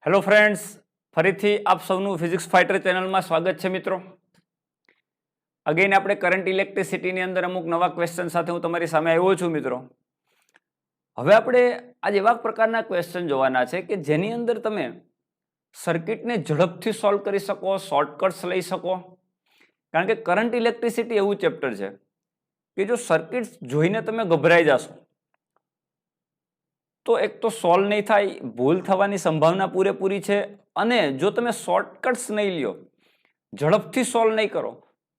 Hello friends, ફરીથી આપ સૌનું ફિઝિક્સ ફાઇટર ચેનલમાં સ્વાગત છે મિત્રો. અગેન આપણે કરંટ ઇલેક્ટ્રિસિટીની અંદર અમુક નવા ક્વેશ્ચન સાથે હું તમારી સામે આવ્યો છું મિત્રો. હવે આપણે આજ એવા પ્રકારના ક્વેશ્ચન જોવાના છે કે જેની અંદર તમે સર્કિટને ઝડપથી સોલ્વ કરી શકો, શોર્ટકટ્સ લઈ શકો. કારણ કે કરંટ ઇલેક્ટ્રિસિટી એવું ચેપ્ટર છે કે જો સર્કિટ જોઈને તમે ગભરાઈ જશો તો એક તો સોલ્વ નહીં થાય, ભૂલ થવાની સંભાવના પૂરેપૂરી છે. અને જો તમે શોર્ટકટ્સ નહીં લ્યો, ઝડપથી સોલ્વ નહીં કરો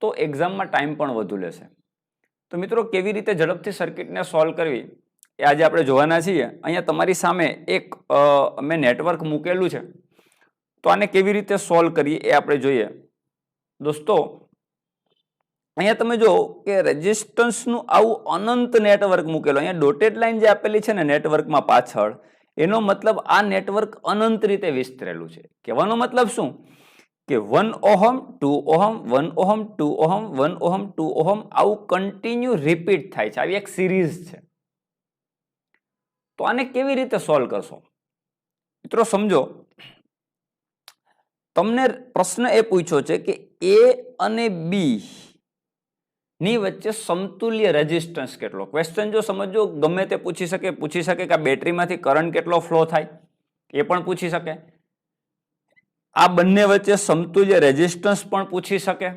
તો એક્ઝામમાં ટાઈમ પણ વધુ લેશે. તો મિત્રો કેવી રીતે ઝડપથી સર્કિટને સોલ્વ કરવી એ આજે આપણે જોવાના છીએ. અહીંયા તમારી સામે એક મેં નેટવર્ક મૂકેલું છે, તો આને કેવી રીતે સોલ્વ કરીએ એ આપણે જોઈએ. દોસ્તો અહીંયા તમે જો કે રેઝિસ્ટન્સનું આવું અનંત નેટવર્ક મૂકેલું. અહીંયા ડોટેડ લાઈન જે આપેલી છે ને નેટવર્કમાં પાછળ, એનો મતલબ આ નેટવર્ક અનંત રીતે વિસ્તરેલું છે. કહેવાનો મતલબ શું કે 1 ohm 2 ohm 1 ohm 2 ohm 1 ohm 2 ohm આવું કન્ટિન્યુ રિપીટ થાય છે. આવી એક સિરીઝ છે. તો આને કેવી રીતે સોલ્વ કરશો મિત્રો? સમજો, તમને પ્રશ્ન એ પૂછ્યો છે કે એ અને બી ની વચ્ચે સમતુલ્ય રેઝિસ્ટન્સ કેટલો. ક્વેશ્ચન જો સમજો ગમે તે પૂછી શકે કે આ બેટરીમાંથી કરંટ કેટલો ફ્લો થાય, એ પણ પૂછી શકે. આ બંને વચ્ચે સમતુલ્ય રેઝિસ્ટન્સ પણ પૂછી શકે.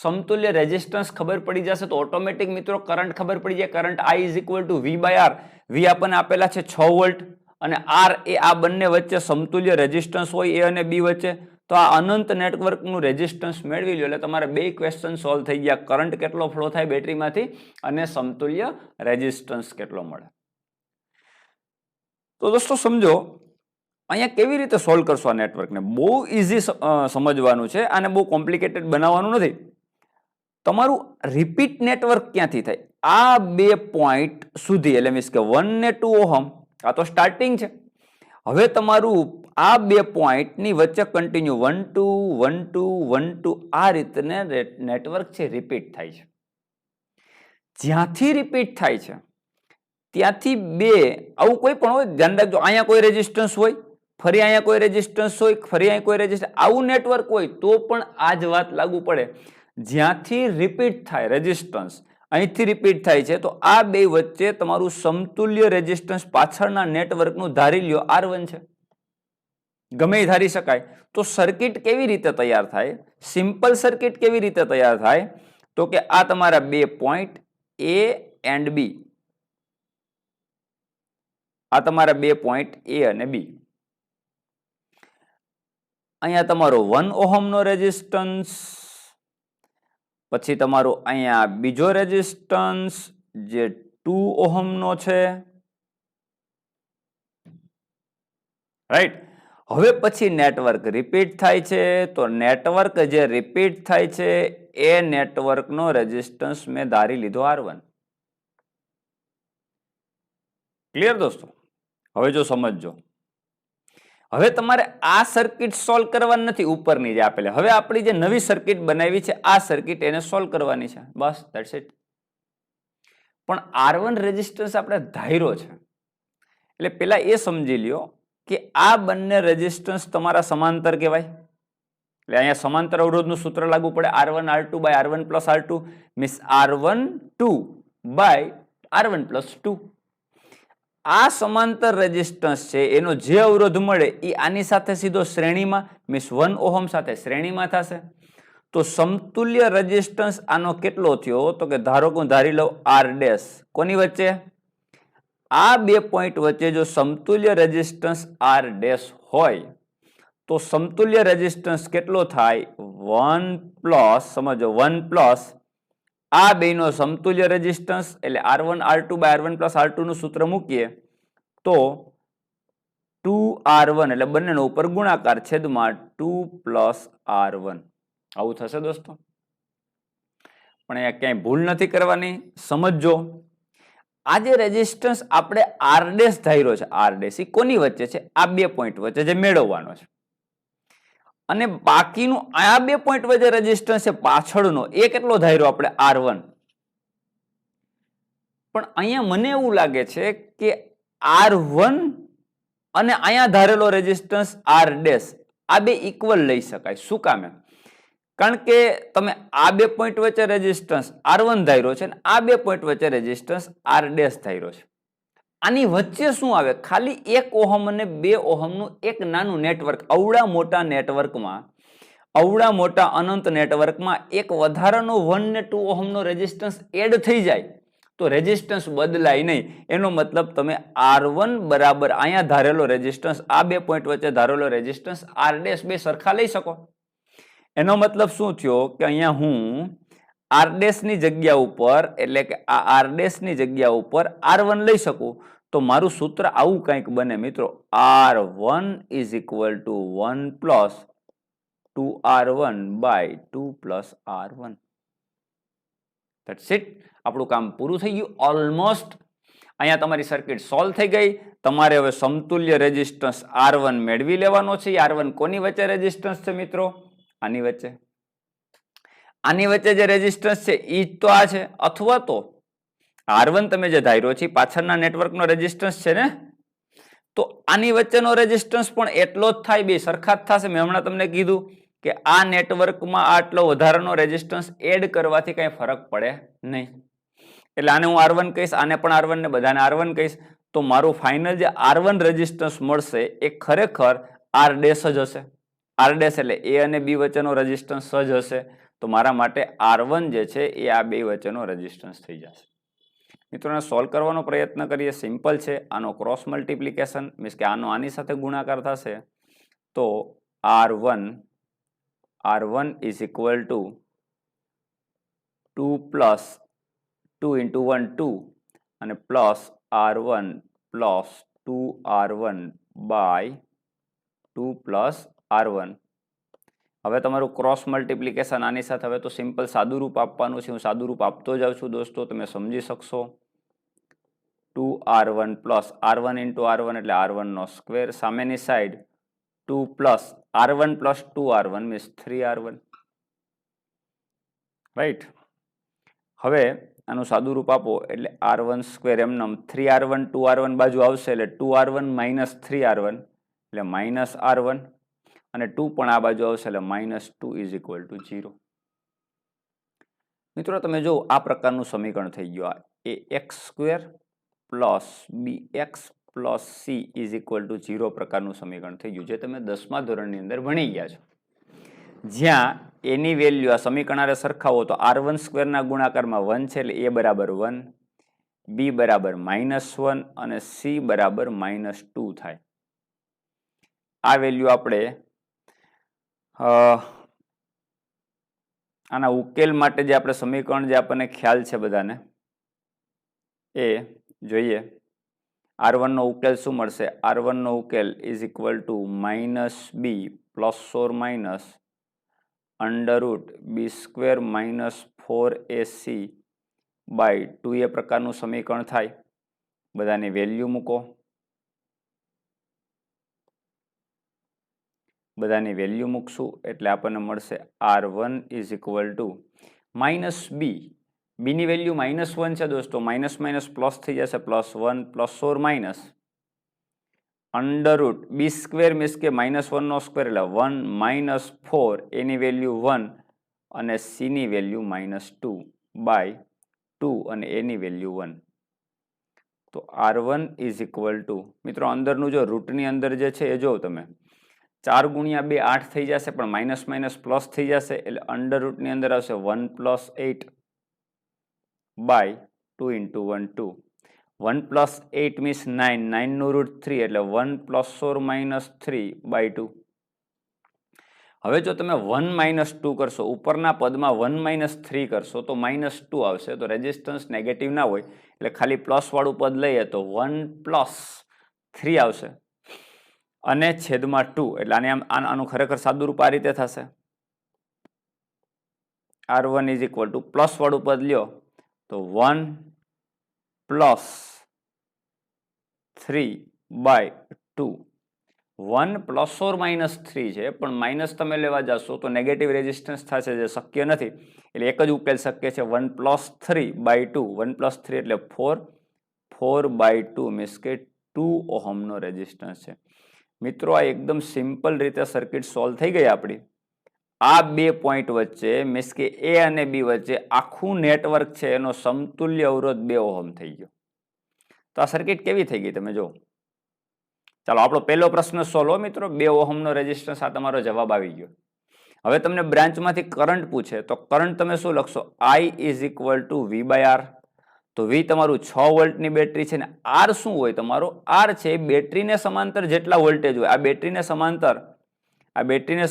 સમતુલ્ય રેઝિસ્ટન્સ ખબર પડી જશે તો ઓટોમેટિક મિત્રો કરંટ ખબર પડી જાય. Current I is equal to V by R. V આપણને આપેલા છે 6 વોલ્ટ અને R એ આ બંને વચ્ચે સમતુલ્ય રેઝિસ્ટન્સ હોય, એ અને બી વચ્ચે. તો આ અનંત નેટવર્કનું રેઝિસ્ટન્સ મેળવી લો એટલે તમારે બે ક્વેશ્ચન સોલ્વ થઈ ગયા. કરંટ કેટલો ફ્લો થાય બેટરીમાંથી અને સમતુલ્ય રેઝિસ્ટન્સ કેટલો મળે. તો દોસ્તો સમજો અહીંયા કેવી રીતે સોલ્વ કરશો આ નેટવર્કને. બહુ ઇઝી સમજવાનું છે, આને બહુ કોમ્પ્લિકેટેડ બનાવવાનું નથી. તમારું રિપીટ નેટવર્ક ક્યાંથી થાય? આ બે પોઈન્ટ સુધી, એટલે મીન્સ કે 1 ને 2 ઓહમ આ તો સ્ટાર્ટિંગ છે. હવે તમારું આ બે પોઈન્ટની વચ્ચે કન્ટિન્યુ 1 2 1 2 1 2 આ રીતે નેટવર્ક છે રિપીટ થાય છે. જ્યાંથી રિપીટ થાય છે ત્યાંથી બે આવું કોઈ પણ હોય, ધ્યાન રાખજો. અહીંયા કોઈ રેઝિસ્ટન્સ હોય, ફરી અહીંયા કોઈ રેઝિસ્ટન્સ હોય, ફરી અહીંયા કોઈ રેઝિસ્ટન્સ, આવું નેટવર્ક હોય તો પણ આ જ વાત લાગુ પડે. જ્યાંથી રિપીટ થાય રેઝિસ્ટન્સ, અહીંથી રિપીટ થાય છે તો આ બે વચ્ચે તમારું સમતુલ્ય રેઝિસ્ટન્સ પાછળના નેટવર્કનું ધારી લ્યો R1 છે. ગમે એ ધારી શકાય. તો સર્કિટ કેવી રીતે તૈયાર થાય? સિમ્પલ સર્કિટ કેવી રીતે તૈયાર થાય? તો કે આ તમારા બે પોઈન્ટ A એન્ડ B, આ તમારા બે પોઈન્ટ A અને B. અહીંયા તમારો 1 ઓહમનો રેઝિસ્ટન્સ, પછી તમારો અહીંયા બીજો રેઝિસ્ટન્સ જે 2 ઓહમનો છે, રાઈટ. હવે પછી નેટવર્ક રિપીટ થાય છે. તો નેટવર્ક જે રિપીટ થાય છે એ નેટવર્કનો રેઝિસ્ટન્સ મેં ધારી લીધો R1. ક્લિયર દોસ્તો? હવે જો સમજજો, હવે તમારે આ સર્કિટ સોલ્વ કરવાની નથી ઉપરની જે આપેલી. હવે આપણી જે નવી સર્કિટ બનાવી છે આ સર્કિટ એને સોલ્વ કરવાની છે. બસ ધેટ્સ ઇટ. પણ R1 રેઝિસ્ટન્સ આપણે ધાર્યો છે એટલે પેલા એ સમજી લ્યો કે આ બંને રેઝિસ્ટન્સ તમારા સમાંતર કહેવાય. એટલે અહીંયા સમાંતર અવરોધનું સૂત્ર લાગુ પડે. R1 R2 by R1 plus R2 means R1 2 by R1 plus 2. આ સમાંતર રેઝિસ્ટન્સ છે એનો જે અવરોધ મળે એ આની સાથે સીધો શ્રેણીમાં, મીન્સ 1 ઓહમ સાથે શ્રેણીમાં થશે. તો સમતુલ્ય રેઝિસ્ટન્સ આનો કેટલો થયો? તો કે ધારો કે હું ધારી લઉં R ડેશ. કોની વચ્ચે? આ બે પોઈન્ટ વચ્ચે જો સમતુલ્ય રેઝિસ્ટન્સ R ડેશ હોય તો સમતુલ્ય રેઝિસ્ટન્સ કેટલો થાય? 1 પ્લસ, સમજો 1 પ્લસ આ બેનો સમતુલ્ય રેઝિસ્ટન્સ એટલે R1 R2 by R1 plus R2 નું સૂત્ર મૂકીએ તો 2R1 એટલે બંનેનો ઉપર ગુણાકાર છેદમાં 2 પ્લસ R1 આવું થશે દોસ્તો. પણ અહીંયા ક્યાંય ભૂલ નથી કરવાની. સમજો આ જે રેઝિસ્ટન્સ આપણે R ડેશ ધાર્યો છે, R ડેશ એ કોની વચ્ચે છે? આ બે પોઈન્ટ વચ્ચે જે મેળવવાનો છે. અને બાકીનું આ બે પોઈન્ટ વચ્ચે રેઝિસ્ટન્સ છે પાછળનો, એ કેટલો ધાર્યો આપણે? R1. પણ અહીંયા મને એવું લાગે છે કે R1 અને અહીંયા ધારેલો રેઝિસ્ટન્સ આર ડેશ, આ બે ઇક્વલ લઈ શકાય. શું કામે? કારણ કે તમે આ બે પોઈન્ટ વચ્ચે રેઝિસ્ટન્સ R1 ધાર્યો છે અને આ બે પોઈન્ટ વચ્ચે રેઝિસ્ટન્સ R ડેશ ધાર્યો છે. આની વચ્ચે શું આવે? ખાલી 1 ઓહમ અને 2 ઓહમનું એક નાનું નેટવર્ક. અવડા મોટા નેટવર્કમાં, અવડા મોટા અનંત નેટવર્કમાં એક વધારાનો 1 ને 2 ઓહમનો રેઝિસ્ટન્સ એડ થઈ જાય તો રેઝિસ્ટન્સ બદલાય નહીં. એનો મતલબ તમે R1 બરાબર અહીંયા ધારેલો રેઝિસ્ટન્સ, આ બે પોઈન્ટ વચ્ચે ધારેલો રેઝિસ્ટન્સ R ડેશ બે સરખા લઈ શકો. એનો મતલબ શું થયો કે અહીંયા હું R ડેશ ની જગ્યા ઉપર, એટલે કે આ R ડેશ ની જગ્યા ઉપર R1 લઈ શકું. તો મારું સૂત્ર આવું કંઈક બને મિત્રો, R1 is equal to 1 plus 2R1 by 2 plus R1. That's it. આપણું કામ પૂરું થઈ ગયું ઓલમોસ્ટ. અહીંયા તમારી સર્કિટ સોલ્વ થઈ ગઈ. તમારે હવે સમતુલ્ય રેઝિસ્ટન્સ R1 મેળવી લેવાનો છે. R1 કોની વચ્ચે રેઝિસ્ટન્સ છે મિત્રો? આની વચ્ચે. આની વચ્ચે જે રેઝિસ્ટન્સ છે એ તો આ છે, અથવા તો R1 તમે જે ધાર્યો છે પાછળના નેટવર્કનો રેઝિસ્ટન્સ છે ને, તો આની વચ્ચેનો રેઝિસ્ટન્સ પણ એટલો જ થાય, બે સરખા જ થશે. મેં હમણાં તમને કીધું કે આ નેટવર્કમાં આટલો વધારાનો રેઝિસ્ટન્સ એડ કરવાથી કઈ ફરક પડે નહીં. એટલે આને હું R1 કહીશ, આને પણ R1 ને બધાને R1 કહીશ. તો મારું ફાઇનલ જે R1 રેઝિસ્ટન્સ મળશે એ ખરેખર R ડેશ જ હશે. R ડેશ એટલે A અને B વચ્ચેનો રેઝિસ્ટન્સ જ હશે. તો મારા માટે R1 જે છે એ આ બે વચ્ચેનો રેઝિસ્ટન્સ થઈ જશે. મિત્રોને સોલ્વ કરવાનો પ્રયત્ન કરીએ. સિમ્પલ છે. આનો ક્રોસ મલ્ટિપ્લિકેશન મીન્સ કે આનો આની સાથે ગુણાકાર થશે તો R1 is equal two 2 plus 2 into 1 2 અને plus R1 plus 2R1 by 2 plus R1. હવે તમારું ક્રોસ મલ્ટિપ્લિકેશન આની સાથે હવે તો સિમ્પલ સાદું રૂપ આપવાનું છે. હું સાદું રૂપ આપતો જાઉં છું દોસ્તો, તમે સમજી શકશો. 2R1 plus R1 into R1 એટલે R1 નો સ્ક્વેર. સામેની side 2 plus R1 plus 2R1 means 3R1. Right. હવે આનું સાદું રૂપ આપો એટલે R1 સ્ક્વેર એમનેમ 3R1 2R1 બાજુ આવશે એટલે 2R1 માઇનસ 3R1 એટલે માઇનસ R1 અને 2 પણ આ બાજુ આવશે એટલે -2 ઇઝ ઇક્વલ ટુ 0. મિત્રો તમે જો આ પ્રકારનું સમીકરણ થઈ ગયું. આ ax square plus bx plus c is equal to 0 પ્રકારનું સમીકરણ થઈ ગયું, જે તમે 10મા ધોરણની અંદર ભણી ગયા છો. જ્યાં એની વેલ્યુ આ સમીકરણને સરખાવો તો R1 સ્ક્વેરના ગુણાકારમાં 1 છે એટલે a બરાબર 1, b બરાબર -1 અને c બરાબર -2 થાય. આ વેલ્યુ આપણે આના ઉકેલ માટે જે આપણે સમીકરણ જે આપણને ખ્યાલ છે બધાને એ જોઈએ. R1 નો ઉકેલ શું મળશે? R1 નો ઉકેલ is equal to -b plus or minus under root b square minus 4ac by 2 એ પ્રકારનું સમીકરણ થાય. બધાની વેલ્યુ મૂકો. બધાની વેલ્યુ મૂકશું એટલે આપણને મળશે R1 is equal to -b. બીની વેલ્યુ -1 છે દોસ્તો. માઇનસ માઇનસ પ્લસ થઈ જશે, +1 plus or minus under root b square means કે -1 નો સ્ક્વેર એટલે 1 માઇનસ 4 એની વેલ્યુ 1 અને c ની વેલ્યુ -2 બાય 2 અને એની વેલ્યુ 1. તો R1 ઇઝ ઇક્વલ ટુ મિત્રો અંદરનું જો રૂટની અંદર જે છે એ જો તમે 4 ગુણ્યા 2 8 થઈ જશે, પણ માઇનસ માઇનસ પ્લસ થઈ જશે એટલે અંડરરૂટની અંદર આવશે 1 plus 8 by 2 into 1 2. 1 plus 8 means 9, 9 નું રૂટ 3 એટલે 1 પ્લસ ઓર માઇનસ 3 બાય 2. હવે જો તમે 1 માઇનસ 2 કરશો, ઉપરના પદમાં 1 માઇનસ 3 કરશો તો -2 આવશે. તો રેઝિસ્ટન્સ નેગેટિવ ના હોય એટલે ખાલી પ્લસ વાળું પદ લઈએ તો 1 પ્લસ 3 આવશે અને છેદમાં 2 એટલે આનું ખરેખર સાદું રૂપ આ રીતે થશે. R1 is equal two plus વાળું પદ લ્યો તો 1 plus 3 by 2. 1 plus or minus 3 છે, પણ માઇનસ તમે લેવા જશો તો નેગેટિવ રેઝિસ્ટન્સ થશે, જે શક્ય નથી. એટલે એક જ ઉકેલ શક્ય છે 1 પ્લસ 3 બાય 2. 1 પ્લસ 3 એટલે 4 બાય 2 મીન્સ કે 2 ઓહમનો રેઝિસ્ટન્સ છે. મિત્રો આ એકદમ સિમ્પલ રીતે સર્કિટ સોલ્વ થઈ ગઈ આપણી. આ બે પોઈન્ટ વચ્ચે મીન્સ કે એ અને બી વચ્ચે આખું નેટવર્ક છે એનો સમતુલ્ય અવરોધ 2 ઓહમ થઈ ગયો. તો આ સર્કિટ કેવી થઈ ગઈ તમે જો. ચાલો આપણો પહેલો પ્રશ્ન સોલ્વ મિત્રો. 2 ઓહમનો રેઝિસ્ટન્સ, આ તમારો જવાબ આવી ગયો. હવે તમને બ્રાન્ચમાંથી કરંટ પૂછે તો કરંટ તમે શું લખશો? I is equal to V by R. તો V તમારું 6 વોલ્ટની બેટરી છે ને R શું હોય તમારો? R છે બેટરીને સમાંતર જેટલા વોલ્ટેજ હોય. આ બેટરીને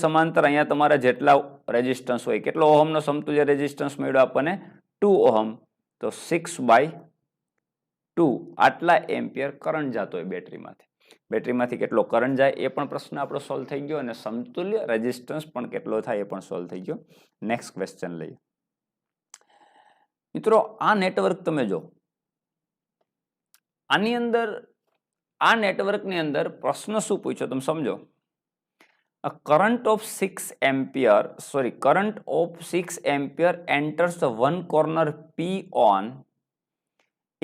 સમાંતર અહીંયા તમારા જેટલા રેઝિસ્ટન્સ હોય. કેટલો ઓહમનો સમતુલ્ય રેઝિસ્ટન્સ મળ્યો આપણને? 2 ઓહમ. તો 6/2 આટલા એમ્પિયર કરંટ જતો હોય બેટરીમાંથી. બેટરીમાંથી કેટલો કરંટ જાય એ પણ પ્રશ્ન આપણો સોલ્વ થઈ ગયો અને સમતુલ્ય રેઝિસ્ટન્સ પણ કેટલો થાય એ પણ સોલ્વ થઈ ગયો. નેક્સ્ટ ક્વેશ્ચન લઈએ. મિત્રો આ નેટવર્ક તમે જો. આની અંદર આ નેટવર્કની અંદર પ્રશ્ન શું પૂછ્યો તમે સમજો. A current of 6 ampere enters the one corner P on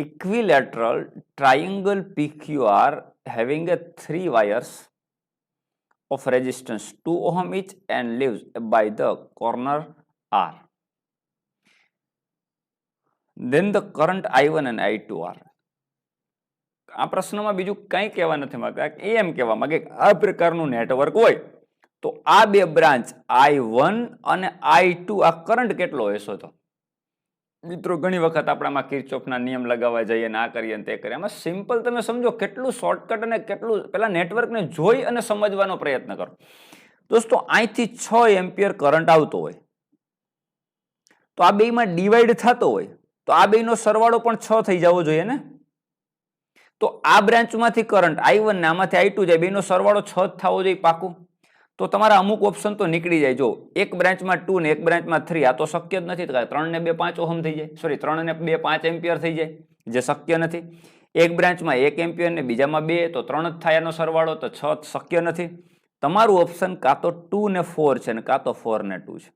equilateral triangle PQR having a 3 wires of resistance 2 ohm each and leaves by the corner R. Then the current I1 and I2 are. આ પ્રશ્નમાં બીજું કંઈ કહેવા નથી માંગતા. એમ કહેવા માંગે આ પ્રકારનું નેટવર્ક હોય તો આ બે બ્રાન્ચ I1 અને I2 આ કરંટ કેટલો હોય શોધો. મિત્રો ઘણી વખત આપણામાં કિર્ચોફના નિયમ લગાવવા જઈએ ને આ કરીએ ને તે કરીએ. આમાં સિમ્પલ તમે સમજો કેટલું શોર્ટકટ અને કેટલું પેલા નેટવર્કને જોઈ અને સમજવાનો પ્રયત્ન કરો. દોસ્તો અહીંથી 6 એમ્પિયર કરંટ આવતો હોય તો આ બેમાં ડિવાઈડ થતો હોય તો આ બેનો સરવાળો પણ 6 થઈ જવો જોઈએ ને. તો આ બ્રાન્ચમાંથી કરંટ I1 ને આમાંથી I2 જાય, બેનો સરવાળો 6 થવો જોઈએ પાકું. તો તમારા અમુક ઓપ્શન તો નીકળી જાય. જો એક બ્રાન્ચમાં 2 ને એક બ્રાન્ચમાં 3, આ તો શક્ય જ નથી. 3 ને 2 5 ઓહમ થઈ જાય, સોરી 3 ને 2 5 એમ્પિયર થઈ જાય, જે શક્ય નથી. એક બ્રાન્ચમાં 1 એમ્પિયર ને બીજામાં 2, તો 3 જ થાય એનો સરવાળો, તો 6 શક્ય નથી. તમારું ઓપ્શન કાં તો 2 ને 4 છે ને કાં તો 4 ને 2 છે.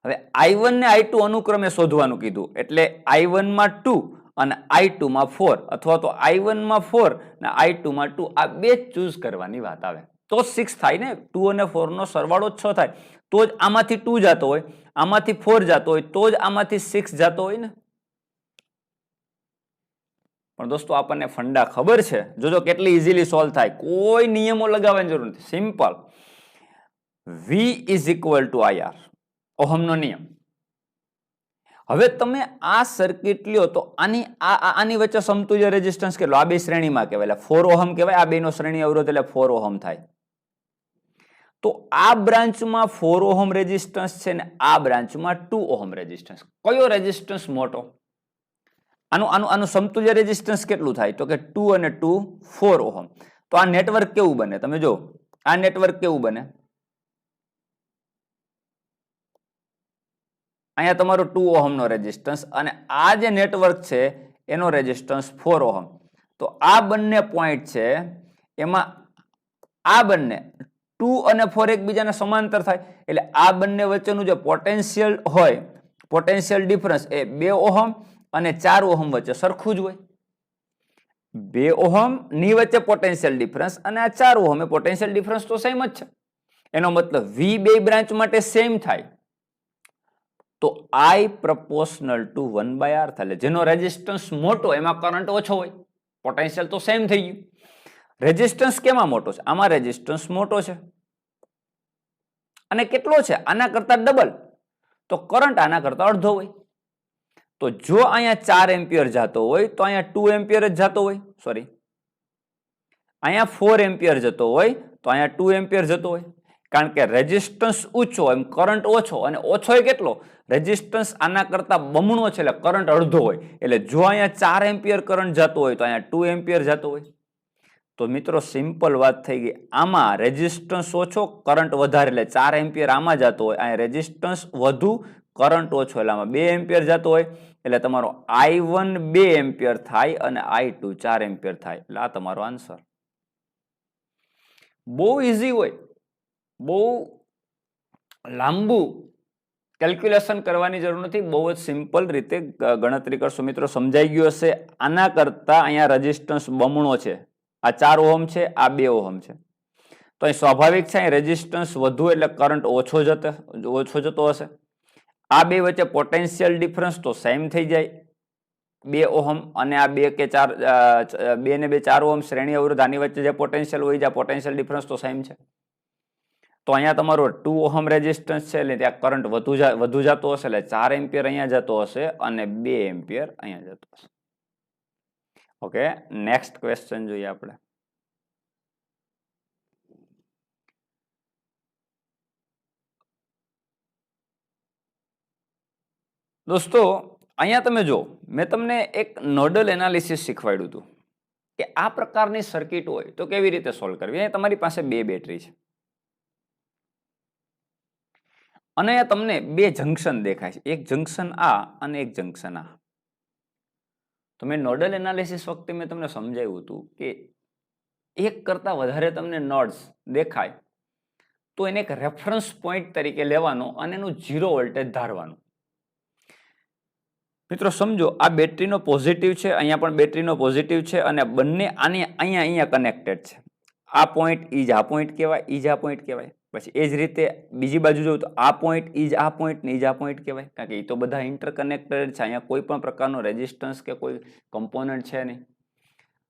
હવે I1 ને I2 અનુક્રમે શોધવાનું કીધું એટલે I1 માં 2 અને I2 માં 4, અથવા તો I1 માં 4 ને I2 માં 2, આ બે ચૂઝ કરવાની વાત આવે તો 6 થાય ને. 2 અને 4 નો સરવાળો 6 થાય તો જ આમાંથી 2 જતો હોય, આમાંથી 4 જતો હોય તો જ આમાંથી 6 જતો હોય ને. પણ દોસ્તો આપણને ફંડા ખબર છે. જોજો કેટલી ઇઝીલી સોલ્વ થાય. કોઈ નિયમો લગાવવાની જરૂર નથી. Simple. V is equal two IR, ઓહમનો નિયમ. હવે તમે આ સર્કિટ લ્યો તો આની વચ્ચે સમતુલ્ય રેઝિસ્ટન્સ કેટલો? આ બે શ્રેણીમાં કહેવાય એટલે 4 ઓહમ કહેવાય. આ બેનો શ્રેણી અવરોધ એટલે 4 ઓહમ થાય. તો આ બ્રાન્ચમાં 4 ઓહમ રેઝિસ્ટન્સ છે ને આ બ્રાન્ચમાં 2 ઓહમ રેઝિસ્ટન્સ. કયો રેઝિસ્ટન્સ મોટો? આનું સમતુલ્ય રેઝિસ્ટન્સ કેટલું થાય? તો કે 2 અને 2 4 ઓહમ. તો આ નેટવર્ક કેવું બને તમે જો. આ નેટવર્ક કેવું બને? અહીંયા તમારો 2 ઓહમનો રેઝિસ્ટન્સ અને આ જે નેટવર્ક છે એનો રેઝિસ્ટન્સ 4 ઓહમ. તો આ બંને પોઈન્ટ છે એમાં આ બંને 2 અને 4 એકબીજાને સમાંતર થાય એટલે આ બંને વચ્ચેનું જે પોટેન્શિયલ હોય, પોટેન્શિયલ ડિફરન્સ એ 2 ઓહમ અને 4 ઓહમ વચ્ચે સરખું જ હોય. 2 ઓહમ ની વચ્ચે પોટેન્શિયલ ડિફરન્સ અને આ 4 ઓહમ એ પોટેન્શિયલ ડિફરન્સ તો સેમ જ છે. એનો મતલબ V બે બ્રાન્ચ માટે સેમ થાય. તો I proportional to 1/R થાય. જેનો રેઝિસ્ટન્સ મોટો એમાં કરંટ ઓછો હોય, પોટેન્શિયલ તો સેમ થઈ ગયું. રેઝિસ્ટન્સ કેમાં મોટો છે? આમાં રેઝિસ્ટન્સ મોટો છે અને કેટલો છે? આના કરતા ડબલ. તો કરંટ આના કરતા અડધો હોય. તો જો અહીંયા 4 એમ્પિયર જતો હોય તો અહીંયા 2 એમ્પિયર જ જતો હોય. સોરી, અહીંયા 4 એમ્પિયર જતો હોય તો અહીંયા 2 એમ્પિયર જતો હોય. કારણ કે રેઝિસ્ટન્સ ઊંચો એમ કરંટ ઓછો, અને ઓછો એ કેટલો? રેઝિસ્ટન્સ આના કરતા બમણો છે એટલે કરંટ અડધો હોય. એટલે જો અહીંયા 4 એમ્પિયર કરંટ જતો હોય તો અહીંયા 2 એમ્પિયર જતો હોય. તો મિત્રો સિમ્પલ વાત થઈ ગઈ. આમાં રેઝિસ્ટન્સ ઓછો, કરંટ વધારે એટલે 4 એમ્પિયર આમાં જતો હોય. અહીંયા રેઝિસ્ટન્સ વધુ, કરંટ ઓછો એટલે આમાં 2 એમ્પિયર જતો હોય. એટલે તમારો I1 2 એમ્પિયર થાય અને I2 4 એમ્પિયર થાય. એટલે આ તમારો આન્સર. બહુ ઇઝી હોય, બહુ લાંબુ કેલ્ક્યુલેશન કરવાની જરૂર નથી, બહુ જ સિમ્પલ રીતે ગણતરી કરશો મિત્રો. સમજાઈ ગયું હશે. આના કરતા અહીંયા રેઝિસ્ટન્સ બમણો છે. આ 4 ઓહમ છે, આ 2 ઓહમ છે. તો અહીં સ્વાભાવિક છે, અહીં રેઝિસ્ટન્સ વધુ એટલે કરંટ ઓછો જતો હશે. આ બે વચ્ચે પોટેન્શિયલ ડિફરન્સ તો સેમ થઈ જાય, 2 ઓહમ અને આ 2 કે 2 ને 2 4 ઓહમ શ્રેણી અવરોધ, આની વચ્ચે જે પોટેન્શિયલ હોય છે, પોટેન્શિયલ ડિફરન્સ તો સેમ છે. તો અહીંયા તમારો 2 ઓહમ રેઝિસ્ટન્સ છે એટલે ત્યાં કરંટ વધુ જતો હશે, એટલે 4 એમ્પિયર અહીંયા જતો હશે અને 2 એમ્પિયર અહીંયા જતો હશે. ઓકે, નેક્સ્ટ ક્વેશ્ચન જોઈએ આપણે. દોસ્તો અહીંયા તમે જો, મેં તમને એક નોડલ એનાલિસિસ શીખવાડ્યું હતું કે આ પ્રકારની સર્કિટ હોય તો કેવી રીતે સોલ્વ કરવી. અહીંયા તમારી પાસે 2 બેટરી છે અને તમને 2 જંકશન દેખાય છે, એક જંકશન આ અને એક જંકશન આ. તો મેં નોડલ એનાલિસિસ વખતે મેં તમને સમજાવ્યું હતું કે એક કરતા વધારે તમને નોડ્સ દેખાય તો એને એક રેફરન્સ પોઈન્ટ તરીકે લેવાનો અને એનું 0 વોલ્ટેજ ધારવાનું. મિત્રો સમજો, આ બેટરીનો પોઝિટિવ છે, અહીંયા પણ બેટરીનો પોઝિટિવ છે અને બંને આની અહીંયા કનેક્ટેડ છે. આ પોઈન્ટ ઈ જ આ પોઈન્ટ કહેવાય, ઈ જ આ પોઈન્ટ કહેવાય. પછી એ જ રીતે બીજી બાજુ જોઉં તો આ પોઈન્ટ ઈ જ આ પોઈન્ટ ને ઈ જ આ પોઈન્ટ કહેવાય, કારણ કે એ તો બધા ઇન્ટરકનેક્ટેડ છે. અહીંયા કોઈ પણ પ્રકારનો રેઝિસ્ટન્સ કે કોઈ કમ્પોનન્ટ છે નહીં.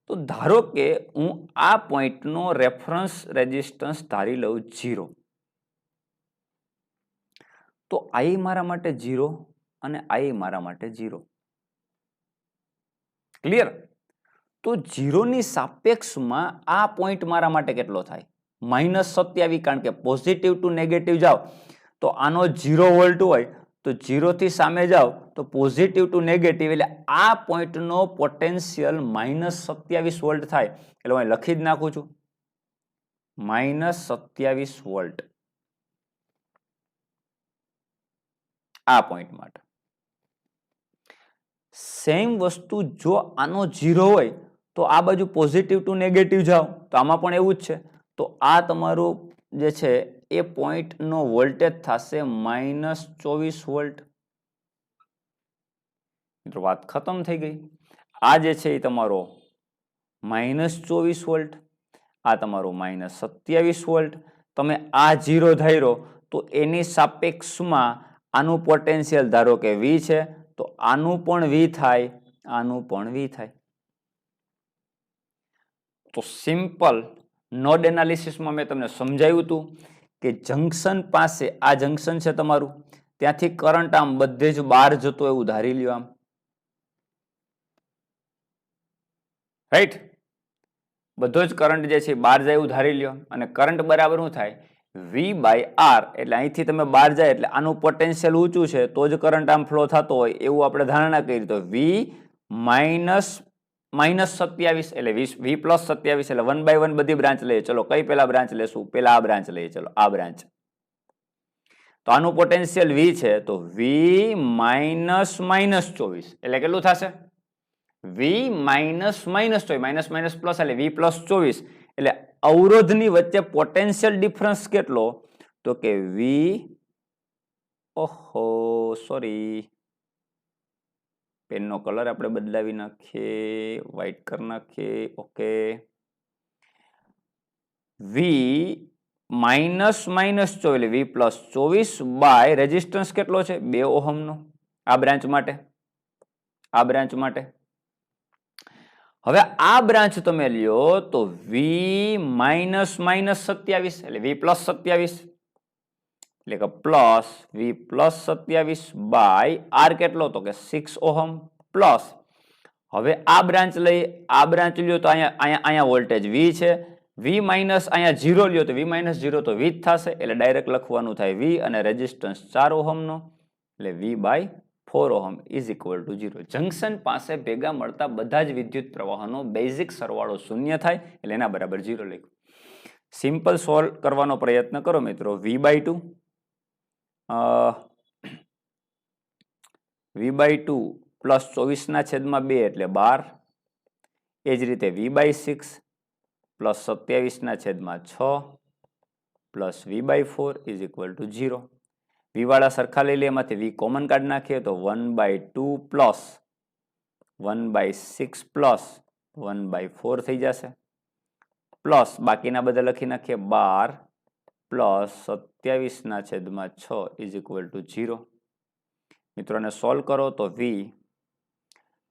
તો ધારો કે હું આ પોઈન્ટનો રેફરન્સ રેઝિસ્ટન્સ ધારી લઉં 0, તો આ મારા માટે 0 અને આ મારા માટે 0. ક્લિયર? તો 0 ની સાપેક્ષમાં આ પોઈન્ટ મારા માટે કેટલો થાય? -27, કારણ કે પોઝિટિવ ટુ નેગેટિવ જાઓ તો આનો 0 વોલ્ટ હોય તો 0 થી સામે જાઓ તો પોઝિટિવ ટુ નેગેટિવ, એટલે આ પોઈન્ટનો પોટેન્શિયલ -27 વોલ્ટ થાય. એટલે હું લખી જ નાખું છું, -27 વોલ્ટ આ પોઈન્ટ માટે. સેમ વસ્તુ જો આનો 0 હોય તો આ બાજુ પોઝિટિવ ટુ નેગેટિવ જાઓ તો આમાં પણ એવું જ છે. તો આ તમારું જે છે એ પોઈન્ટનો વોલ્ટેજ થશે -24 વોલ્ટ. મિત્રો વાત ખતમ થઈ ગઈ. આ જે છે એ તમારો -24 વોલ્ટ, આ તમારો -27 વોલ્ટ. તમે આ 0 ધાર્યો તો એની સાપેક્ષમાં આનું પોટેન્શિયલ ધારો કે V છે, તો આનું પણ V થાય, આનું પણ V થાય. તો સિમ્પલ નોડ એનાલિસિસમાં મેં તમને સમજાવ્યું હતું કે જંકશન પાસે, આ જંકશન છે તમારું, ત્યાંથી કરંટ આમ બધે જ બહાર જતો એવું ધારી લ્યો, આમ રાઈટ, બધો જ કરંટ જે છે બહાર જાય એવું ધારી લ્યો. અને કરંટ બરાબર શું થાય? V/R. એટલે અહીંથી તમે બહાર જાય એટલે આનું પોટેન્શિયલ ઊંચું છે તો જ કરંટ આમ ફ્લો થતો હોય એવું આપણે ધારણા કરી. તો V -27 એટલે V+27 એટલે 1 by 1 બધી બ્રાન્ચ લઈએ. ચલો કઈ પેલા બ્રાન્ચ લેશું? પેલા આ બ્રાન્ચ લઈએ. ચલો આ બ્રાન્ચ. તો આનું પોટેન્શિયલ V છે તો V -24 એટલે કેટલું થશે? V -24 પ્લસ એટલે V+24 એટલે અવરોધની વચ્ચે પોટેન્શિયલ ડિફરન્સ કેટલો? તો કે સોરી, પેનનો કલર આપણે બદલાવી નાખીએ, વ્હાઈટ કરી નાખીએ. ઓકે, V -24 એટલે V+24 બાય રેઝિસ્ટન્સ કેટલો છે? 2 ઓહમનો આ બ્રાન્ચ માટે, આ બ્રાન્ચ માટે. હવે આ બ્રાન્ચ તમે લ્યો તો V -27 એટલે V+27 એટલે કે પ્લસ V+27 બાય R કેટલો? તો કે 6 ઓહમ પ્લસ. હવે આ બ્રાન્ચ લઈ, આ બ્રાન્ચ લ્યો તો અહીંયા વોલ્ટેજ V છે, V માઇનસ અહીંયા 0 લ્યો તો V -0 તો V જ થશે, એટલે ડાયરેક્ટ લખવાનું થાય V અને રેઝિસ્ટન્સ 4 ઓહમનો એટલે V/4 ohm is equal to 0. Junction પાસે ભેગા મળતા બધા જ વિદ્યુત પ્રવાહોનો બેઝિક સરવાળો 0 થાય એટલે એના બરાબર 0 લખ્યું. સિમ્પલ સોલ્વ કરવાનો પ્રયત્ન કરો મિત્રો. V/2 V/2 પ્લસ 24/2 એટલે 12. એ જ રીતે V/6 plus 27/6 plus V/4 is equal to 0. વી વાળા સરખા લઈ લે, એમાંથી વી કોમન કાઢી નાખીએ તો 1/2 પ્લસ 1/6 પ્લસ 1/4 થઈ જશે, પ્લસ બાકીના બધા લખી નાખીએ 12 પ્લસ 27/6 ઇઝ ઇક્વલ ટુ 0. મિત્રોને સોલ્વ કરો તો વી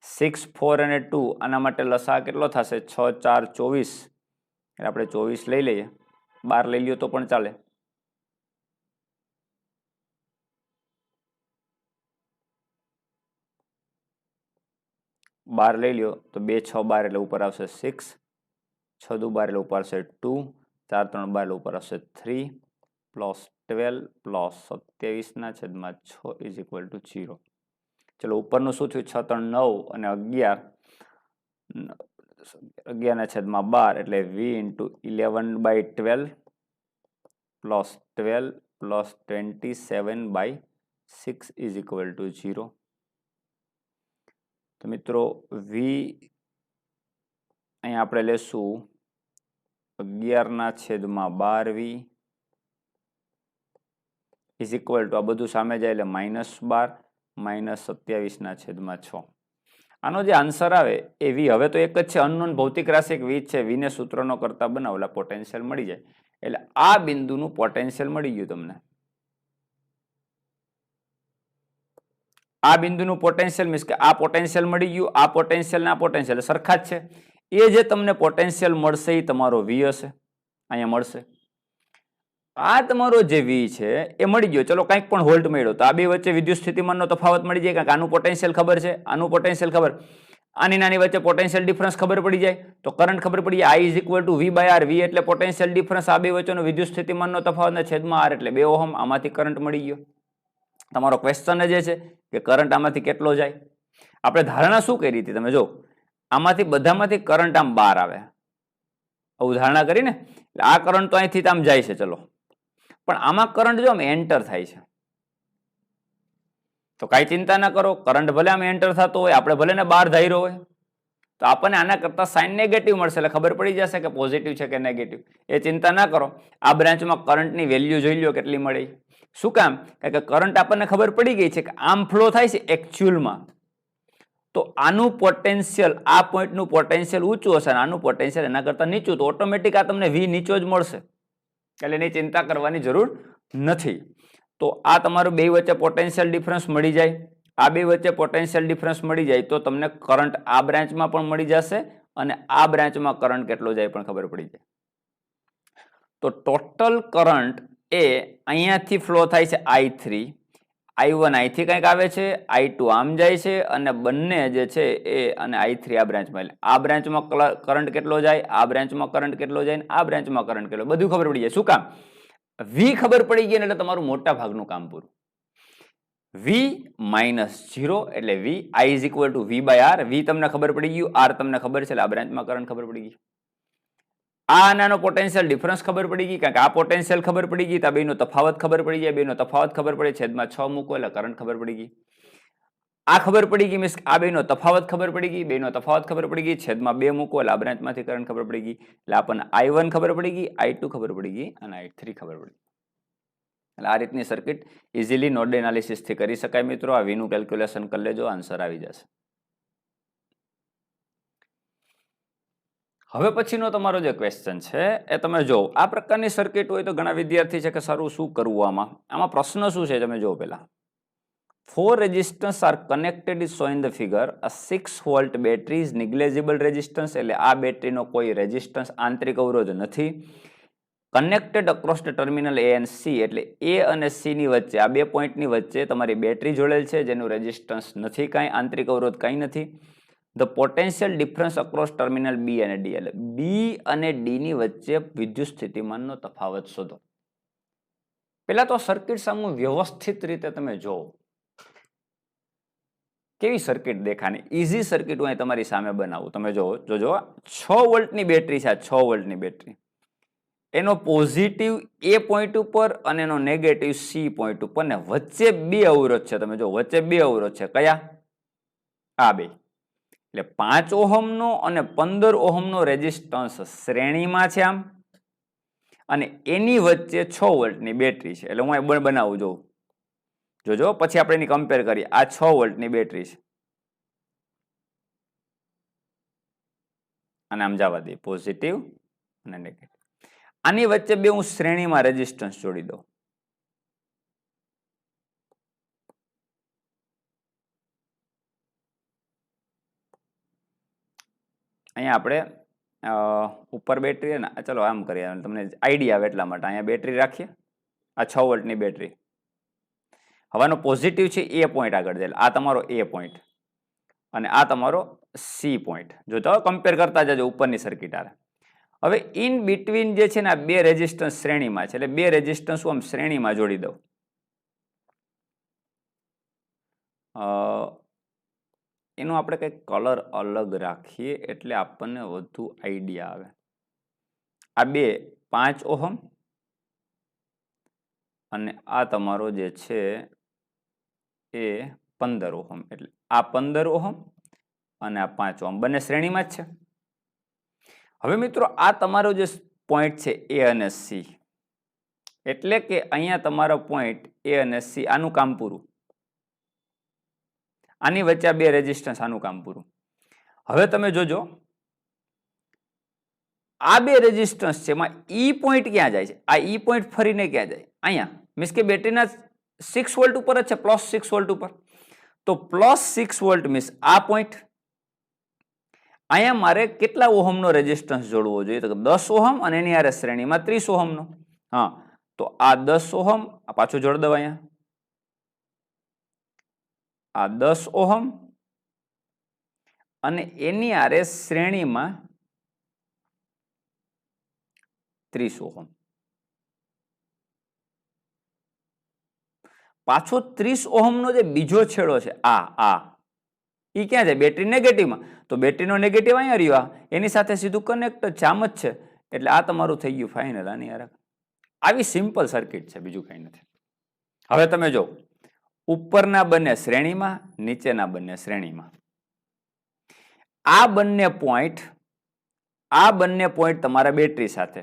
6, 4 અને 2 આના માટે લસા કેટલો થશે? 6, 4, 24. એટલે આપણે 24 લઈ લઈએ, 12 લઈ લ્યો તો પણ ચાલે. બાર લઈ લ્યો તો 2, 6, 12 એટલે ઉપર આવશે 6, 6, 2, 12 એટલે ઉપર આવશે 2, 4, 3, 12 એટલે ઉપર આવશે 3 plus 12 plus 27/6 is equal to 0. ચલો ઉપરનું શું થયું? 6, 3, 9 અને 11/12 એટલે v into 11/12 plus 12 plus 27/6 is equal to 0. તો મિત્રો વી અહીંયા આપણે લેશું 11/12 ઇઝ ઇક્વલ ટુ આ બધું સામે જાય એટલે -12 -27/6. આનો જે આન્સર આવે એ વી હવે તો એક જ છે, અનનોન ભૌતિક રાશિ એક વી છે. વીને સૂત્રનો કરતા બનાવેલા પોટેન્શિયલ મળી જાય એટલે આ બિંદુનું પોટેન્શિયલ મળી ગયું તમને. આ બિંદુનું પોટેન્શિયલ મીન્સ કે આ પોટેન્શિયલ મળી ગયું, આ પોટેન્શિયલ ને આ પોટેન્શિયલ સરખા જ છે. એ જે તમને પોટેન્શિયલ મળશે એ તમારો વી હશે, અહીંયા મળશે. આ તમારો જે વી છે એ મળી ગયો, ચલો કંઈક પણ વોલ્ટ મળ્યો તો આ બે વચ્ચે વિદ્યુત સ્થિતિમાનનો તફાવત મળી જાય, કારણ કે આનું પોટેન્શિયલ ખબર છે, આનું પોટેન્શિયલ ખબર, આની નાની વચ્ચે પોટેન્શિયલ ડિફરન્સ ખબર પડી જાય તો કરંટ ખબર પડી જાય. I is equal two V/R. વી એટલે પોટેન્શિયલ ડિફરન્સ, આ બે વચ્ચેનો વિદ્યુત સ્થિતિમાનનો તફાવતના છેદમાં R એટલે 2 ઓહમ. આમાંથી કરંટ મળી ગયો. તમારો ક્વેશ્ચન જ છે કે કરંટ આમાંથી કેટલો જાય. આપણે ધારણા શું કરી હતી તમે જો, આમાંથી બધામાંથી કરંટ આમ બહાર આવે, આવું ધારણા કરીને એટલે આ કરંટ તો અહીંથી આમ જાય છે, ચલો પણ આમાં કરંટ જો આમ એન્ટર થાય છે તો કાંઈ ચિંતા ના કરો, કરંટ ભલે આમ એન્ટર થતો હોય, આપણે ભલે ને બહાર ધાર્યો હોય તો આપણને આના કરતા સાઇન નેગેટિવ મળશે એટલે ખબર પડી જશે કે પોઝિટિવ છે કે નેગેટિવ. એ ચિંતા ના કરો. આ બ્રાન્ચમાં કરંટની વેલ્યુ જોઈ લો કેટલી મળી. શું કામ? કારણ કે કરંટ આપણને ખબર પડી ગઈ છે કે આમ ફ્લો થાય છે એકચ્યુઅલમાં, તો આનું પોટેન્શિયલ, આ પોઈન્ટનું પોટેન્શિયલ ઊંચું હશે અને આનું પોટેન્શિયલ એના કરતા નીચું, તો ઓટોમેટિક આ તમને વી નીચો જ મળશે, એટલે એની ચિંતા કરવાની જરૂર નથી. તો આ તમારું બે વચ્ચે પોટેન્શિયલ ડિફરન્સ મળી જાય, આ બે વચ્ચે પોટેન્શિયલ ડિફરન્સ મળી જાય તો તમને કરંટ આ બ્રાન્ચમાં પણ મળી જશે અને આ બ્રાન્ચમાં કરંટ કેટલો જાય પણ ખબર પડી જાય. તો ટોટલ કરંટ એ અહીંયાથી ફ્લો થાય છે I3, I1 અહીંથી કંઈક આવે છે, I2 આમ જાય છે અને બંને જે છે એ અને I3 આ બ્રાન્ચમાં, એટલે આ બ્રાન્ચમાં કરંટ કેટલો જાય, આ બ્રાન્ચમાં કરંટ કેટલો જાય ને આ બ્રાન્ચમાં કરંટ કેટલો, બધું ખબર પડી જાય. શું કામ? વી ખબર પડી ગઈ એટલે તમારું મોટા ભાગનું કામ પૂરું. વી -0 એટલે વી, I is equal two V/R. વી તમને ખબર પડી ગયું, R તમને ખબર છે એટલે આ બ્રાન્ચમાં કરંટ ખબર પડી ગઈ. આ નાનો પોટેન્શિયલ ડિફરન્સ ખબર પડી ગઈ, કારણ કે આ પોટેન્શિયલ ખબર પડી ગઈ તો આ બેનો તફાવત ખબર પડી જાય, બેનો તફાવત ખબર પડે છેદમાં 6 મૂકો એટલે કરંટ ખબર પડી ગઈ. આ ખબર પડી ગઈ મીન્સ આ બેનો તફાવત ખબર પડી ગઈ, બેનો તફાવત ખબર પડી ગઈ, છેદમાં 2 મૂકો એટલે આ બ્રાન્ચમાંથી કરંટ ખબર પડી ગઈ. એટલે આપણને I1 ખબર પડી ગઈ, I2 ખબર પડી ગઈ અને I3 ખબર પડી ગઈ. એટલે આ રીતની સર્કિટ ઇઝીલી નોડ એનાલિસિસથી કરી શકાય મિત્રો. આ વીનું કેલ્ક્યુલેશન કરી લેજો, આન્સર આવી જશે. હવે પછીનો તમારો જે ક્વેશ્ચન છે એ તમે જો, આ પ્રકારની સર્કિટ હોય તો ઘણા વિદ્યાર્થી છે કે સારું શું કરવું આમાં પ્રશ્ન શું છે તમે જો. પહેલા 4 resistors are connected is shown in the figure. A 6 volt battery is negligible resistance, એટલે આ બેટરીનો કોઈ રેઝિસ્ટન્સ આંતરિક અવરોધ નથી. Connected across the terminal A and C, એટલે A અને C ની વચ્ચે, આ બે પોઈન્ટની વચ્ચે તમારી બેટરી જોડેલ છે જેનું રેઝિસ્ટન્સ નથી, કાંઈ આંતરિક અવરોધ કાંઈ નથી. The potential difference across terminal B અને D, એટલે B અને D ની વચ્ચે વિદ્યુત સ્થિતિમાનનો તફાવત શોધો. પહેલા તો સર્કિટ સામુ વ્યવસ્થિત રીતે તમે જોવો કેવી સર્કિટ દેખાની. ઇઝી સર્કિટ હું તમારી સામે બનાવું, તમે જોજો 6 વોલ્ટની બેટરી છે, આ 6 વોલ્ટની બેટરી, એનો પોઝિટિવ A પોઈન્ટ ઉપર અને એનો નેગેટિવ C પોઈન્ટ ઉપર ને વચ્ચે 2 અવરોધ છે. તમે જો વચ્ચે 2 અવરોધ છે, કયા? આ બે, એટલે 5 ઓહમનો અને 15 ઓહમનો રેઝિસ્ટન્સ શ્રેણીમાં છે આમ, અને એની વચ્ચે 6 વોલ્ટની બેટરી છે. એટલે હું અહીં બનાવું જોઉં જોજો પછી આપણે એની કમ્પેર કરીએ. આ 6 વોલ્ટની બેટરી છે અને આમ જવા દઈએ પોઝિટિવ અને નેગેટિવ. આની વચ્ચે બે હું શ્રેણીમાં રેઝિસ્ટન્સ જોડી દઉં. અહીંયા આપણે ઉપર બેટરી ને ચલો આમ કરીએ તમને આઈડિયા આવે એટલા માટે અહીંયા બેટરી રાખીએ. આ 6 વોલ્ટની બેટરી. હવાનો પોઝિટિવ છે એ પોઈન્ટ આગળ જાય. આ તમારો એ પોઈન્ટ અને આ તમારો સી પોઈન્ટ. જો તો કમ્પેર કરતા જજો ઉપરની સર્કિટ આરે. હવે ઇન બિટવીન જે છે ને આ બે રેઝિસ્ટન્સ શ્રેણીમાં છે, એટલે બે રેઝિસ્ટન્સ હું આમ શ્રેણીમાં જોડી દઉં. એનો આપણે કંઈક કલર અલગ રાખીએ એટલે આપણને વધુ આઈડિયા આવે. આ બે 5 ઓહમ અને આ તમારો જે છે એ 15 ઓહમ. એટલે આ 15 ઓહમ અને આ 5 ઓહમ બંને શ્રેણીમાં જ છે. હવે મિત્રો આ તમારો જે પોઈન્ટ છે એ અને સી, એટલે કે અહીંયા તમારો પોઈન્ટ એ અને સી, આનું કામ પૂરું. આની વચ્ચે આ બે રેઝિસ્ટન્સ, આનું કામ પૂરું. હવે તમે જોજો આ બે રેઝિસ્ટન્સ છે એમાં ઈ પોઈન્ટ ક્યાં જાય છે? આ ઈ પોઈન્ટ ફરીને ક્યાં જાય? અહીંયા. મીન્સ કે બેટરીના 6 વોલ્ટ ઉપર જ છે, +6 વોલ્ટ ઉપર. તો +6 વોલ્ટ મીન્સ આ પોઈન્ટ. અહીંયા મારે કેટલા ઓહમનો રેઝિસ્ટન્સ જોડવો જોઈએ? તો 10 ઓહમ અને એની આરે શ્રેણીમાં 30 ઓહમનો. હા, તો આ 10 ઓહમ આ પાછું જોડી દઉં અહીંયા. આ 10 ઓહમ અને એની આરે શ્રેણીમાં 30 ઓહમ. પાછો 30 ઓહમનો જે બીજો છેડો છે આ ઈ ક્યાં છે? બેટરી નેગેટિવમાં. તો બેટરીનો નેગેટિવ અહીંયા રહ્યો, એની સાથે સીધું કનેક્ટ જામ જ છે. એટલે આ તમારું થઈ ગયું ફાઇનલ. આની યાર આવી સિમ્પલ સર્કિટ છે, બીજું કંઈ નથી. હવે તમે જો ઉપરના બંને શ્રેણીમાં, નીચેના બંને શ્રેણીમાં. આ બંને પોઈન્ટ તમારા બેટરી સાથે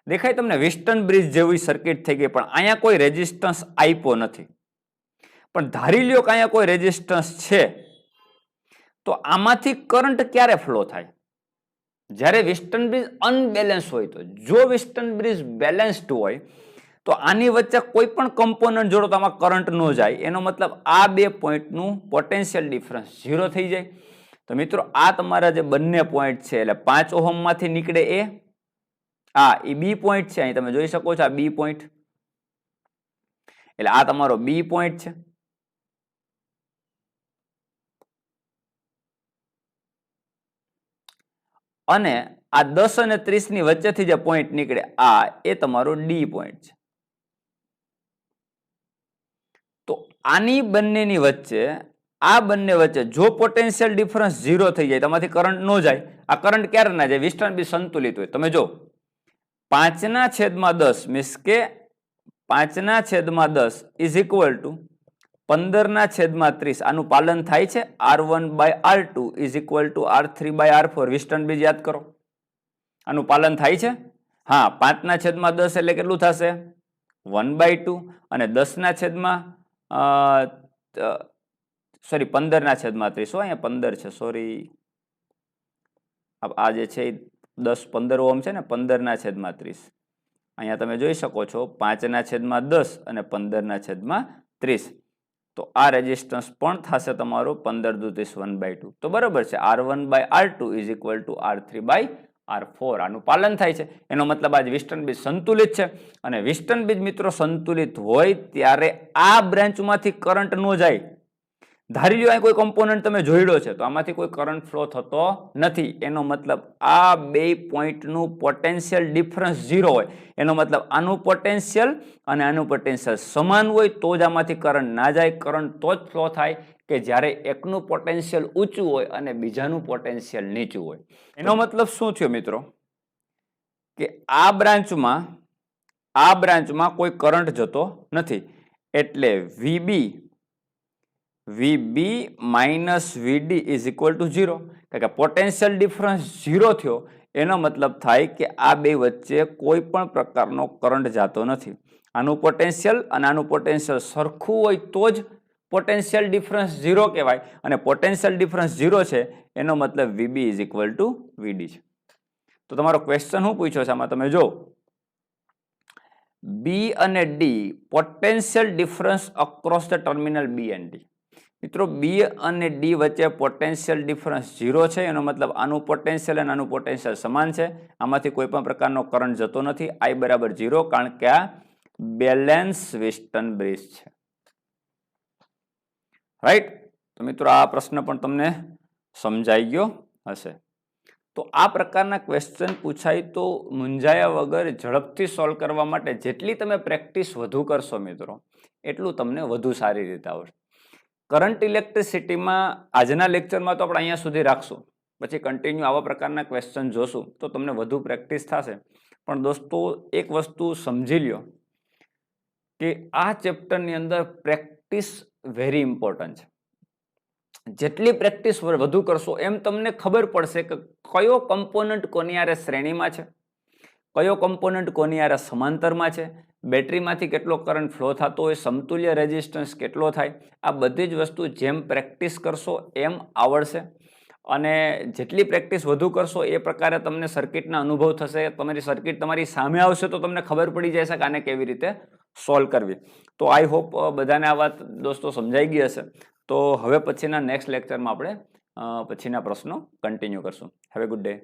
દેખાય તમને. વિસ્ટન બ્રિજ જેવી સર્કિટ થઈ ગઈ, પણ અહીંયા કોઈ રેઝિસ્ટન્સ આપ્યો નથી. પણ ધારી લ્યો કે અહીંયા કોઈ રેઝિસ્ટન્સ છે, તો આમાંથી કરંટ ક્યારે ફ્લો થાય? જ્યારે વિસ્ટન બ્રિજ અનબેલેન્સ હોય. તો જો વિસ્ટન બ્રિજ બેલેન્સ્ડ હોય તો આની વચ્ચે કોઈ પણ કમ્પોનન્ટ જોડો તો આમાં કરંટ ન જાય. એનો મતલબ આ બે પોઈન્ટનું પોટેન્શિયલ ડિફરન્સ 0 થઈ જાય. તો મિત્રો આ તમારા જે બંને પોઈન્ટ છે, એટલે 5 ઓહમમાંથી નીકળે એ બી પોઈન્ટ છે. અહીં તમે જોઈ શકો છો આ બી પોઈન્ટ, એટલે આ તમારો બી પોઈન્ટ છે. અને આ 10 અને 30 ની વચ્ચેથી જે પોઈન્ટ નીકળે એ તમારો ડી પોઈન્ટ છે. તો આની બંનેની વચ્ચે, આ બંને વચ્ચે જો પોટેન્શિયલ ડિફરન્સ 0 થઈ જાય, તમારાથી કરંટ ન જાય. આ કરંટ ક્યારે ના જાય? વિસ્ટન બ્રિજ સંતુલિત હોય. તમે જો 5/10 મીન્સ કે 5/10 ઇઝ ઇક્વલ ટુ 15/30. આનું પાલન થાય છે. R1/R2 is equal to R3/R4. Wheatstone bridge યાદ કરો, આનું પાલન થાય છે. હા, 5/10 એટલે કેટલું થશે? 1/2. અને 15/30. અહીંયા 15 છે, સોરી. આ જે છે 15 ઓહમ છે ને, 15/30. અહીંયા તમે જોઈ શકો છો 5/10 અને 15/30. તો આ રેઝિસ્ટન્સ પણ થશે તમારો 15 × 1/2. તો બરાબર છે. R1/R2 is equal to R3/R4. આનું પાલન થાય છે. એનો મતલબ આજ વિસ્ટન બ્રિજ સંતુલિત છે. અને વિસ્ટન બ્રિજ મિત્રો સંતુલિત હોય ત્યારે આ બ્રાન્ચમાંથી કરંટ ન જાય. ધારી લો અહીં કોઈ કમ્પોનન્ટ તમે જોડ્યો છે તો આમાંથી કોઈ કરંટ ફ્લો થતો નથી. એનો મતલબ આ બે પોઈન્ટનું પોટેન્શિયલ ડિફરન્સ 0 હોય. એનો મતલબ આનું પોટેન્શિયલ અને આનું પોટેન્શિયલ સમાન હોય તો જ આમાંથી કરંટ ના જાય. કરંટ તો જ ફ્લો થાય કે જ્યારે એકનું પોટેન્શિયલ ઊંચું હોય અને બીજાનું પોટેન્શિયલ નીચું હોય. એનો મતલબ શું થયો મિત્રો? કે આ બ્રાન્ચમાં કોઈ કરંટ જતો નથી. એટલે VB minus VD is equal to 0. કારણ કે પોટેન્શિયલ ડિફરન્સ 0 થયો એનો મતલબ થાય કે આ બે વચ્ચે કોઈ પણ પ્રકારનો કરંટ જતો નથી. આનું પોટેન્શિયલ અને આનું પોટેન્શિયલ સરખું હોય તો જ પોટેન્શિયલ ડિફરન્સ 0 કહેવાય, અને પોટેન્શિયલ ડિફરન્સ 0 છે એનો મતલબ VB is equal two VD છે. તો તમારો ક્વેશ્ચન શું પૂછ્યો છે આમાં તમે જો, B અને D potential difference across the terminal B and D. મિત્રો B અને D વચ્ચે પોટેન્શિયલ ડિફરન્સ 0 છે, એનો મતલબ આનું પોટેન્શિયલ અને આનું પોટેન્શિયલ સમાન છે, આમાંથી કોઈ પણ પ્રકારનો કરંટ જતો નથી, I બરાબર 0, કારણ કે આ બેલેન્સ વિસ્ટન બ્રિજ છે. રાઈટ. તો મિત્રો આ પ્રશ્ન પણ તમને સમજાઈ ગયો હશે. તો આ પ્રકારના ક્વેશ્ચન પૂછાય તો મૂંઝાયા વગર ઝડપથી સોલ્વ કરવા માટે જેટલી તમે પ્રેક્ટિસ વધુ કરશો મિત્રો એટલું તમને વધુ સારી રીતે આવડશે. કરંટ ઇલેક્ટ્રિસિટીમાં આજના લેક્ચરમાં તો આપણે અહીંયા સુધી રાખશું, પછી કન્ટિન્યુ આવા પ્રકારના ક્વેશ્ચન જોશું તો તમને વધુ પ્રેક્ટિસ થશે. પણ દોસ્તો એક વસ્તુ સમજી લ્યો કે આ ચેપ્ટરની અંદર પ્રેક્ટિસ વેરી ઇમ્પોર્ટન્ટ છે. જેટલી પ્રેક્ટિસ વધુ કરશો એમ તમને ખબર પડશે કે કયો કમ્પોનન્ટ કોની હારે શ્રેણીમાં છે, કયો કમ્પોનન્ટ કોની હારે સમાંતરમાં છે, બેટરીમાંથી કેટલો કરંટ ફ્લો થતો હોય, સમતુલ્ય રેઝિસ્ટન્સ કેટલો થાય, આ બધી જ વસ્તુ જેમ પ્રેક્ટિસ કરશો એમ આવડશે. અને જેટલી પ્રેક્ટિસ વધુ કરશો એ પ્રકારે તમને સર્કિટના અનુભવ થશે, તમારી સર્કિટ તમારી સામે આવશે તો તમને ખબર પડી જશે કે આને કેવી રીતે સોલ્વ કરવી. તો આઈ હોપ બધાને આ વાત દોસ્તો સમજાઈ ગઈ હશે. તો હવે પછીના નેક્સ્ટ લેક્ચરમાં આપણે પછીના પ્રશ્નો કન્ટિન્યુ કરશું. Have a good day.